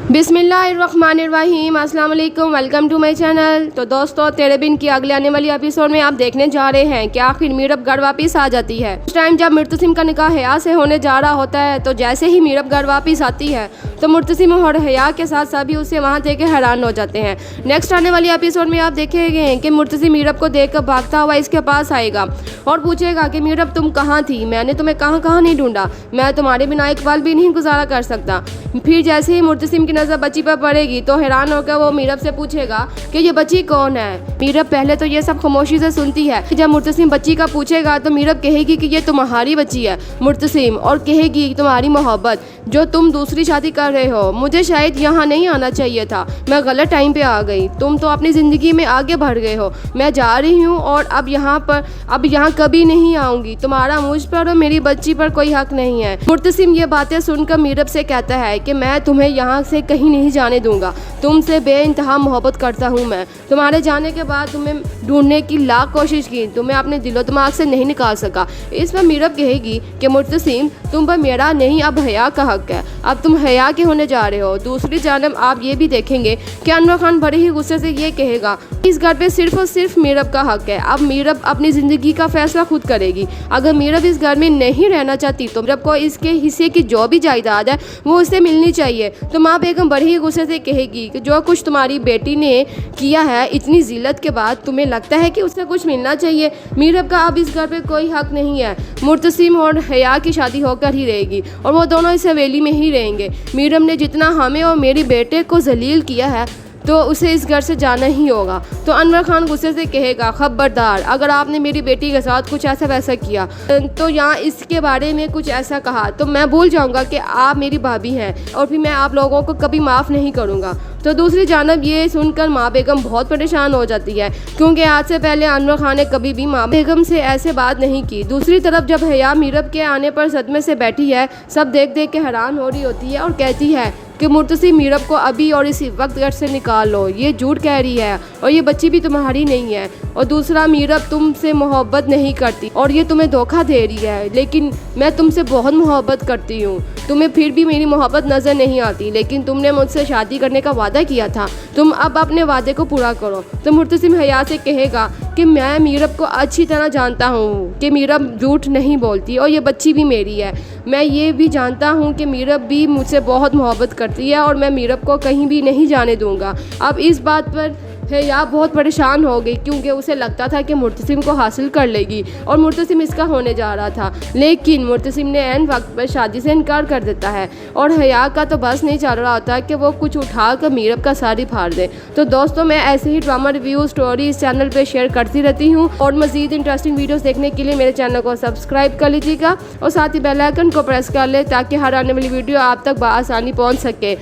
बिस्मिल्लाहिर्रहमानिर्रहीम, अस्सलाम वालेकुम, वेलकम टू माय चैनल। तो दोस्तों, तेरे बिन की अगले आने वाली एपिसोड में आप देखने जा रहे हैं कि आखिर मीरब घर वापस आ जाती है। उस टाइम जब मुर्तसिम का निकाह हया से होने जा रहा होता है, तो जैसे ही मीरब घर वापस आती है तो मुर्तसिम और हया के साथ सभी उसे वहाँ देख के हैरान हो जाते हैं। नेक्स्ट आने वाली एपिसोड में आप देखेंगे कि मुर्तसिम मीरब को देख कर भागता हुआ इसके पास आएगा और पूछेगा कि मीरब तुम कहाँ थी, मैंने तुम्हें कहाँ कहाँ नहीं ढूंढा, मैं तुम्हारे बिना एक पल भी नहीं गुजारा कर सकता। फिर जैसे ही मुर्तसिम की नज़र बच्ची पर पड़ेगी तो हैरान होकर वो मीरब से पूछेगा कि ये बच्ची कौन है। मीरब पहले तो ये सब खामोशी से सुनती है। जब मुर्तसिम बच्ची का पूछेगा तो मीरब कहेगी कि ये तुम्हारी बच्ची है मुर्तसिम, और कहेगी तुम्हारी मोहब्बत जो तुम दूसरी शादी कर रहे हो, मुझे शायद यहाँ नहीं आना चाहिए था, मैं गलत टाइम पे आ गई, तुम तो अपनी ज़िंदगी में आगे बढ़ गए हो, मैं जा रही हूँ और अब यहाँ कभी नहीं आऊँगी, तुम्हारा मुझ पर और मेरी बच्ची पर कोई हक नहीं है। मुर्तसिम ये बातें सुनकर मीरब से कहता है कि मैं तुम्हें यहाँ से कहीं नहीं जाने दूंगा, तुमसे बेइंतहा मोहब्बत करता हूँ मैं, तुम्हारे जाने के बाद तुम्हें ढूंढने की लाख कोशिश की, तुम्हें अपने दिलो दिमाग से नहीं निकाल सका। इस पर मीरब कहेगी कि मुर्तसिम तुम पर मेरा नहीं अब हया का हक है, अब तुम हया के होने जा रहे हो। दूसरी जानब आप ये भी देखेंगे कि अनवर खान बड़े ही गुस्से से ये कहेगा इस घर पे सिर्फ और सिर्फ मीरब का हक है, अब मीरब अपनी ज़िंदगी का फैसला खुद करेगी। अगर मीरब इस घर में नहीं रहना चाहती तो मीरब को इसके हिस्से की जो भी जायदाद है वो उसे मिलनी चाहिए। तो माँ बेगम बड़ी ही गुस्से से कहेगी कि जो कुछ तुम्हारी बेटी ने किया है इतनी जिल्लत के बाद तुम्हें लगता है कि उसे कुछ मिलना चाहिए। मीरब का अब इस घर पे कोई हक नहीं है, मुर्तसिम और हया की शादी होकर ही रहेगी और वो दोनों इस हवेली में ही रहेंगे। मीरब ने जितना हमें और मेरी बेटे को जलील किया है तो उसे इस घर से जाना ही होगा। तो अनवर खान गुस्से से कहेगा खबरदार, अगर आपने मेरी बेटी के साथ कुछ ऐसा वैसा किया तो यहाँ इसके बारे में कुछ ऐसा कहा तो मैं भूल जाऊँगा कि आप मेरी भाभी हैं और फिर मैं आप लोगों को कभी माफ़ नहीं करूँगा। तो दूसरी जानब ये सुनकर माँ बेगम बहुत परेशान हो जाती है, क्योंकि आज से पहले अनवर खान ने कभी भी माँ बेगम से ऐसे बात नहीं की। दूसरी तरफ जब हया मीरब के आने पर सदमे से बैठी है, सब देख देख के हैरान हो रही होती है और कहती है कि मुर्तसिम मीरब को अभी और इसी वक्त घर से निकाल लो, ये झूठ कह रही है और ये बच्ची भी तुम्हारी नहीं है, और दूसरा मीरब तुमसे मोहब्बत नहीं करती और ये तुम्हें धोखा दे रही है, लेकिन मैं तुमसे बहुत मोहब्बत करती हूँ, तुम्हें फिर भी मेरी मोहब्बत नज़र नहीं आती, लेकिन तुमने मुझसे शादी करने का वादा किया था, तुम अब अपने वादे को पूरा करो। तो मुर्तसिम हया से कहेगा कि मैं मीरब को अच्छी तरह जानता हूँ कि मीरब झूठ नहीं बोलती और ये बच्ची भी मेरी है, मैं ये भी जानता हूँ कि मीरब भी मुझसे बहुत मोहब्बत करती है और मैं मीरब को कहीं भी नहीं जाने दूँगा। अब इस बात पर हया बहुत परेशान हो गई, क्योंकि उसे लगता था कि मुर्तसिम को हासिल कर लेगी और मुर्तसिम इसका होने जा रहा था, लेकिन मुर्तसिम ने ऐन वक्त पर शादी से इनकार कर देता है और हया का तो बस नहीं चल रहा होता कि वो कुछ उठा कर मीरब का सारी फाड़ दे। तो दोस्तों, मैं ऐसे ही ड्रामा रिव्यू स्टोरी इस चैनल पर शेयर करती रहती हूँ और मज़ीद इंटरेस्टिंग वीडियोज़ देखने के लिए मेरे चैनल को सब्सक्राइब कर लीजिएगा और साथ ही बेल आइकन को प्रेस कर ले ताकि हर आने वाली वीडियो आप तक बआसानी पहुँच सके।